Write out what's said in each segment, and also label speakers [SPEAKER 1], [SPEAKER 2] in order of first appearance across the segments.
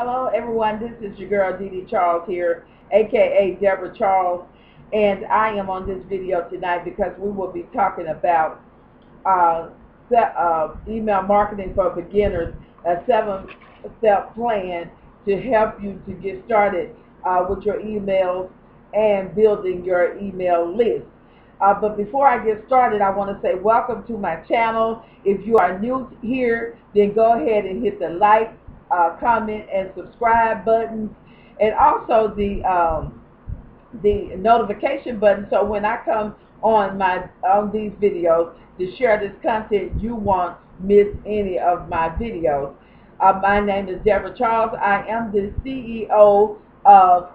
[SPEAKER 1] Hello, everyone. This is your girl, Dee Charles here, aka Debra Charles, and I am on this video tonight because we will be talking about uh, email marketing for beginners, a 7-step plan to help you to get started with your emails and building your email list. But before I get started, I want to say welcome to my channel. If you are new here, then go ahead and hit the like, comment, and subscribe buttons, and also the notification button, so when I come on these videos to share this content, you won't miss any of my videos. My name is Debra Charles. I am the CEO of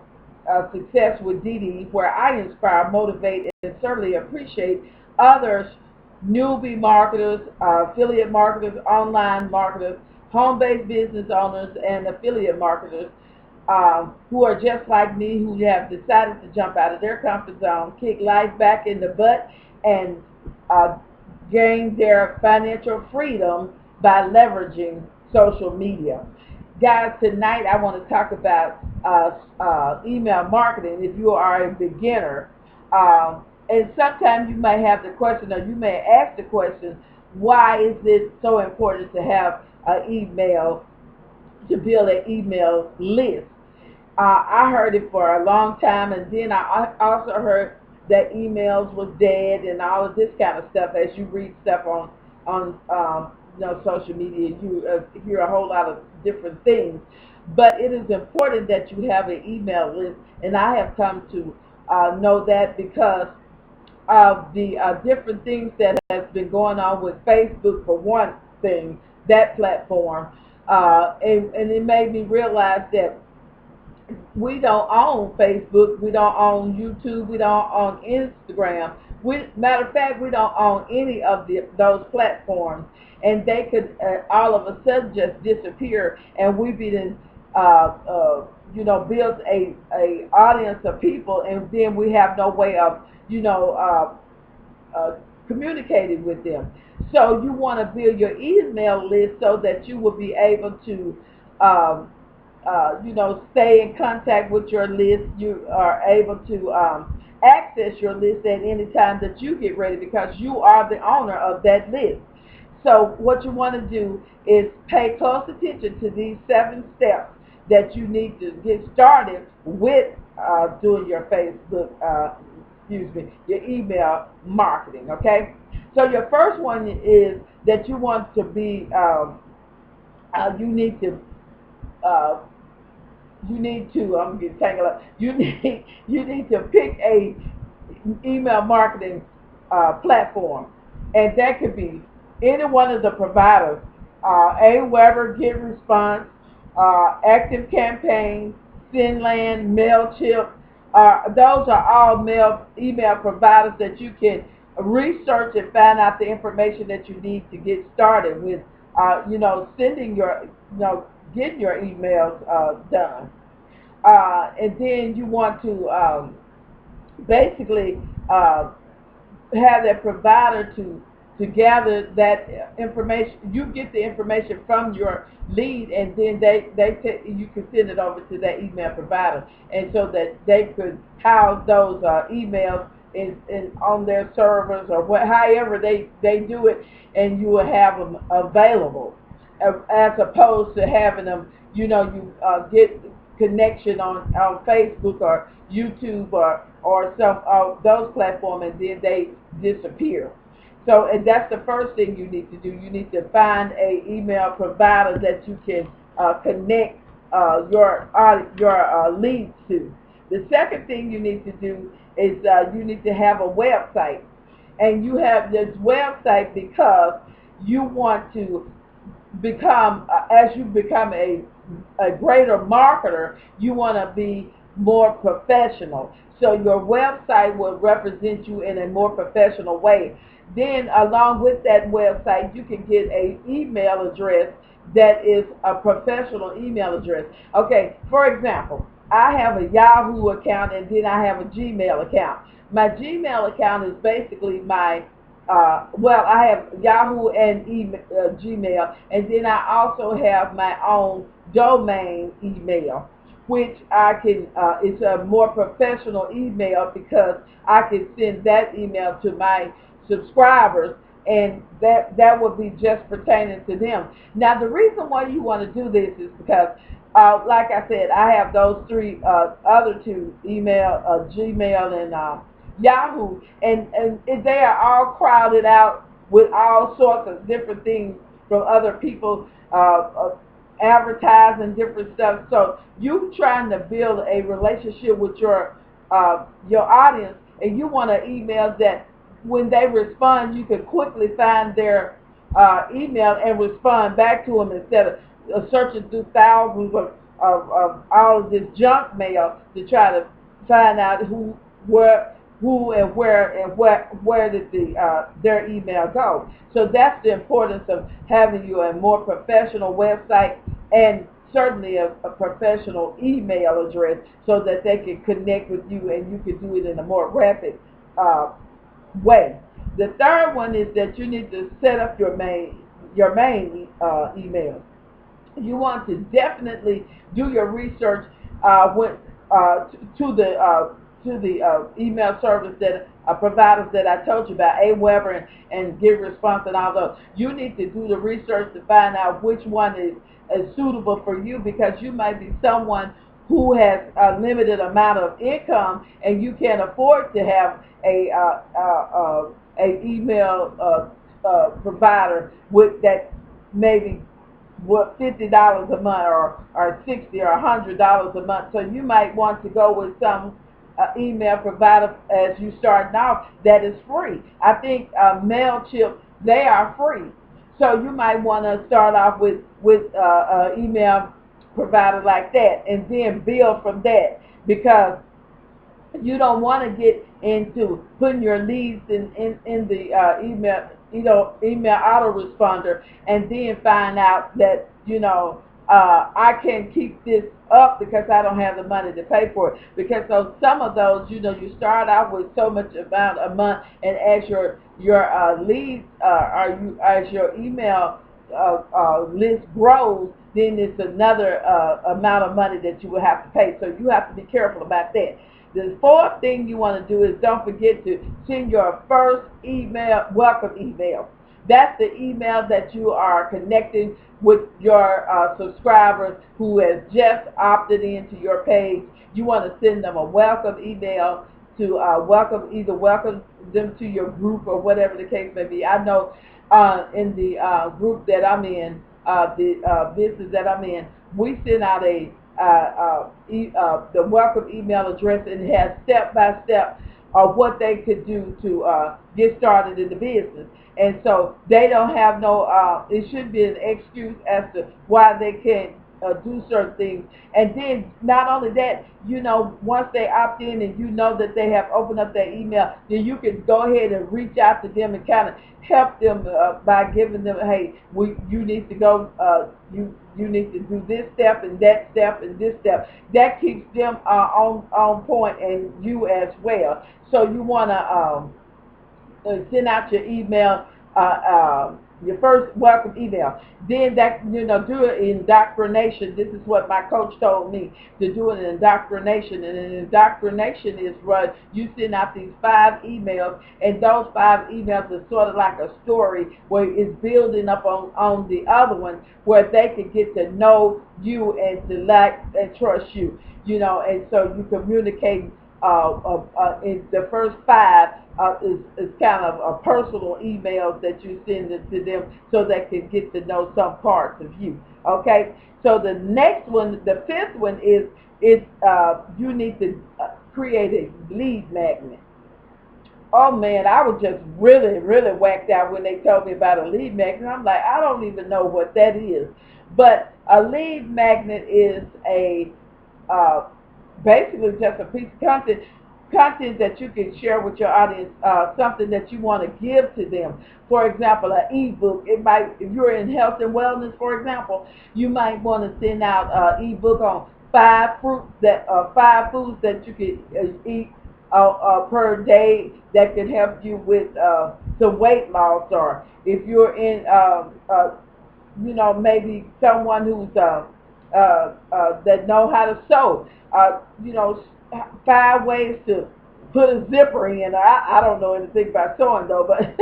[SPEAKER 1] Success with Dee, where I inspire, motivate, and certainly appreciate others, newbie marketers, affiliate marketers, online marketers, home-based business owners, and affiliate marketers who are just like me, who have decided to jump out of their comfort zone, kick life back in the butt, and uh, gain their financial freedom by leveraging social media. Guys, tonight I want to talk about email marketing if you are a beginner. And sometimes you may have the question, or you may ask the question, why is it so important to have an email, to build an email list? I heard it for a long time, and then I also heard that emails was dead and all of this kind of stuff. As you read stuff on social media, you hear a whole lot of different things. But it is important that you have an email list, and I have come to know that because of the different things that has been going on with Facebook, for one thing, that platform, and it made me realize that we don't own Facebook, we don't own YouTube, we don't own Instagram. Matter of fact, we don't own any of those platforms, and they could all of a sudden just disappear, and we've been, built a audience of people, and then we have no way of, communicating with them. So you want to build your email list so that you will be able to um, stay in contact with your list. You are able to access your list at any time that you get ready, because you are the owner of that list. So what you want to do is pay close attention to these 7 steps that you need to get started with doing your Facebook, your email marketing. Okay. So your first one is that you want to be, you need to uh, I'm getting tangled up. You need to pick a email marketing platform, and that could be any one of the providers. AWeber, GetResponse, Active Campaign, Sendland, Mailchimp. Those are all email providers that you can research and find out the information that you need to get started with. Sending your, getting your emails done. And then you want to basically have that provider to gather that information. You get the information from your lead, and then you can send it over to that email provider, and so that they could house those emails in on their servers, or however they do it, and you will have them available, as opposed to having them, you get connection on Facebook or YouTube or some of those platforms, and then they disappear. So, and that's the first thing you need to do. You need to find a email provider that you can connect your leads to. The second thing you need to do is you need to have a website, and you have this website because you want to become, as you become a greater marketer, you want to be more professional. So your website will represent you in a more professional way. Then along with that website, you can get an email address that is a professional email address. Okay, for example, I have a Yahoo account, and then I have a Gmail account. My Gmail account is basically my well, I have Yahoo and Gmail, and then I also have my own domain email, which I can. It's a more professional email because I can send that email to my subscribers, and that would be just pertaining to them. Now, the reason why you want to do this is because, like I said, I have those three other two email, Gmail and Yahoo, and they are all crowded out with all sorts of different things from other people advertising different stuff. So you trying to build a relationship with your audience, and you want an email that when they respond, you can quickly find their email and respond back to them instead of searching through thousands of all of this junk mail to try to find out who and where did their email go. So that's the importance of having you a more professional website and certainly a professional email address so that they can connect with you and you can do it in a more rapid uh, way. The third one is that you need to set up your main email. You want to definitely do your research with to the email service that providers that I told you about, AWeber and Get Response and all those. You need to do the research to find out which one is suitable for you, because you might be someone who has a limited amount of income and you can't afford to have a email provider with that maybe what $50 a month or 60 or $100 a month. So you might want to go with some email provider as you starting off that is free. I think Mailchimp, they are free. So you might want to start off with email provider like that and then build from that, because you don't want to get into putting your leads in the email autoresponder and then find out that I can't keep this up because I don't have the money to pay for it. Because some of those, you start out with so much amount a month, and as your leads as your email list grows, then it's another amount of money that you will have to pay. So you have to be careful about that. The fourth thing you want to do is don't forget to send your first welcome email. That's the email that you are connecting with your subscribers who has just opted into your page. You want to send them a welcome email to welcome them to your group or whatever the case may be. I know in the group that I'm in, the business that I'm in, we send out the welcome email address, and it has step by step of what they could do to get started in the business. And so they don't have it should be an excuse as to why they can't do certain things. And then not only that, once they opt in and you know that they have opened up their email, then you can go ahead and reach out to them and kind of help them by giving them, hey, you need to go, you need to do this step and that step and this step. That keeps them on point, and you as well. So you want to send out your email, your first welcome email. Then do an indoctrination. This is what my coach told me, to do an indoctrination. And an indoctrination is where you send out these 5 emails, and those 5 emails are sort of like a story where it's building up on the other one, where they can get to know you and to like and trust you. And so you communicate in the first 5 is kind of a personal emails that you send it to them so they can get to know some parts of you. Okay, so the next one, the 5th one is you need to create a lead magnet. Oh man, I was just really, really whacked out when they told me about a lead magnet. I'm like, I don't even know what that is. But a lead magnet is uh, basically just a piece of content that you can share with your audience, something that you want to give to them. For example, an ebook. It might, if you're in health and wellness, for example, you might want to send out an ebook on 5 foods that you can eat per day that can help you with some weight loss, or if you're in maybe someone who's that know how to sew. You know, 5 ways to put a zipper in. I don't know anything about sewing though, but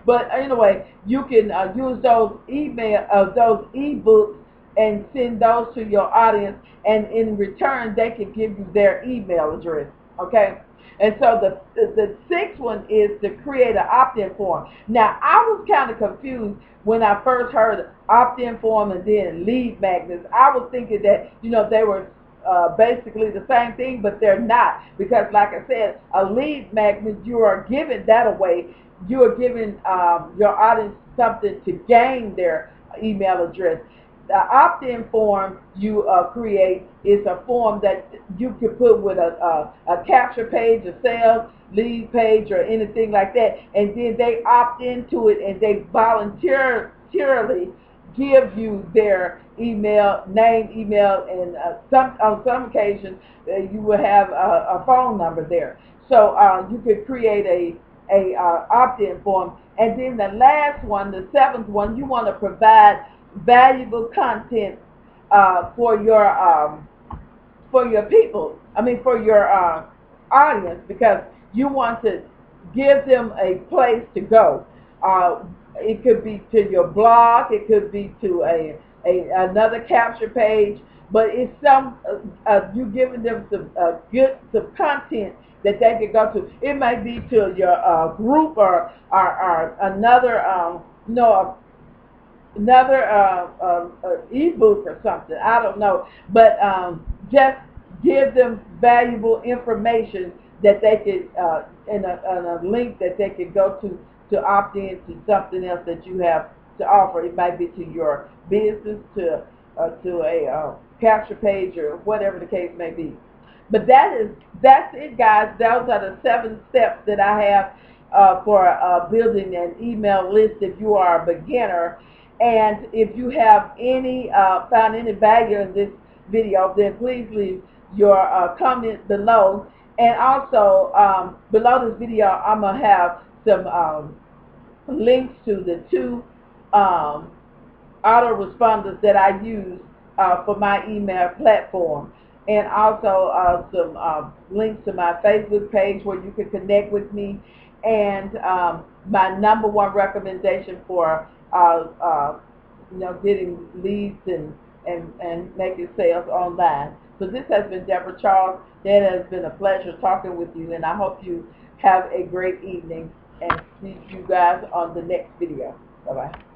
[SPEAKER 1] but anyway, you can use those those ebooks and send those to your audience, and in return, they can give you their email address. Okay. And so the sixth one is to create an opt-in form. Now, I was kind of confused when I first heard opt-in form and then lead magnets. I was thinking that, they were basically the same thing, but they're not. Because like I said, a lead magnet, you are giving that away. You are giving your audience something to gain their email address. The opt-in form you create is a form that you can put with a capture page, a sales lead page, or anything like that, and then they opt into it and they voluntarily give you their name, email, and on some occasions you will have a phone number there. So you could create a opt-in form, and then the last one, the seventh one, you want to provide valuable content for your people. I mean, for your audience, because you want to give them a place to go. It could be to your blog. It could be to another capture page. But it's you giving them some content that they can go to. It might be to your group, or another ebook or something. I don't know, but just give them valuable information that they could in a link that they could go to opt in to something else that you have to offer. It might be to your business, to a capture page, or whatever the case may be. But that's it, guys. Those are the 7 steps that I have for building an email list if you are a beginner. And if you have found any value in this video, then please leave your comment below. And also, below this video, I'm going to have some links to the 2 autoresponders that I use for my email platform. And also some links to my Facebook page where you can connect with me. And my #1 recommendation for getting leads and making sales online. So this has been Debra Charles. It has been a pleasure talking with you, and I hope you have a great evening, and see you guys on the next video. Bye-bye.